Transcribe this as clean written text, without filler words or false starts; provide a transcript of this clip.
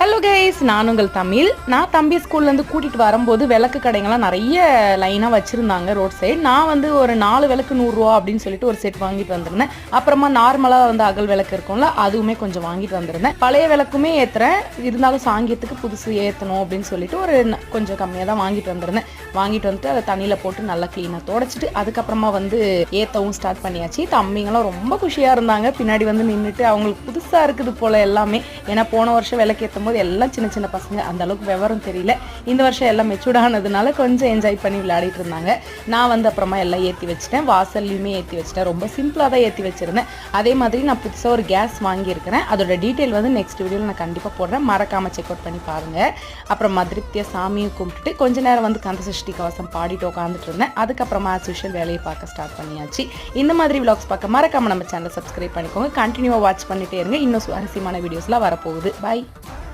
Hello guys, நான் உங்கள் தமிழ். நான் தம்பி ஸ்கூல்லேருந்து கூட்டிகிட்டு வரும்போது விளக்கு கடைங்கள்லாம் நிறைய லைனாக வச்சுருந்தாங்க ரோட் சைடு. நான் வந்து ஒரு 4 விளக்கு 100 ரூபா அப்படின்னு சொல்லிட்டு ஒரு செட் வாங்கிட்டு வந்திருந்தேன். அப்புறமா நார்மலாக வந்து அகல் விளக்கு இருக்கும்ல, அதுவுமே கொஞ்சம் வாங்கிட்டு வந்திருந்தேன். பழைய விளக்குமே ஏற்றுறேன், இருந்தாலும் சாங்கியத்துக்கு புதுசு ஏற்றணும் அப்படின்னு சொல்லிட்டு ஒரு கொஞ்சம் கம்மியாக தான் வாங்கிட்டு வந்திருந்தேன். வாங்கிட்டு வந்துட்டு அதை தண்ணியில் போட்டு நல்லா க்ளீனாக தொடச்சிட்டு அதுக்கப்புறமா வந்து ஏற்றவும் ஸ்டார்ட் பண்ணியாச்சு. தம்பிங்களாம் ரொம்ப குஷியாக இருந்தாங்க. பின்னாடி வந்து நின்றுட்டு அவங்களுக்கு புதுசாக இருக்குது போல் எல்லாமே. ஏன்னா போன வருஷம் விளக்கு ஏற்றும் போது எல்லாம் சின்ன சின்ன பசங்க, அந்த அளவுக்கு விவரம் தெரியல. இந்த வருஷம் எல்லாம் மெச்சூர்ட் ஆனதுனால கொஞ்சம் என்ஜாய் பண்ணி விளையாடிட்டு இருந்தாங்க. நான் வந்து அப்புறமா எல்லாம் ஏற்றி வச்சுட்டேன், வாசல்லையுமே ஏற்றி வச்சுட்டேன். ரொம்ப சிம்பிளாக தான் ஏற்றி வச்சுருந்தேன். அதே மாதிரி நான் புதுசாக ஒரு கேஸ் வாங்கியிருக்கிறேன். அதோட டீட்டெயில் வந்து நெக்ஸ்ட் வீடியோவில் நான் கண்டிப்பாக போடுறேன், மறக்காமல் செக் அவுட் பண்ணி பாருங்கள். அப்புறமா திருப்தியாக சாமியை கும்பிட்டுட்டு கொஞ்ச நேரம் வந்து கந்த சஷ்டி கவசம் பாடிட்டு உட்காந்துட்டு இருந்தேன். அதுக்கப்புறமா ஆஸ் யூஷுவல் வேலையை பார்க்க ஸ்டார்ட் பண்ணியாச்சு. இந்த மாதிரி விலாக்ஸ் பார்க்க மறக்காமல் நம்ம சேனலை சப்ஸ்கிரைப் பண்ணிக்கோங்க. கண்டினியூவாக வாட்ச் பண்ணிட்டே இருங்க, இன்னும் சுவாரஸ்யமான வீடியோஸ்லாம் வரப்போகுது. பை.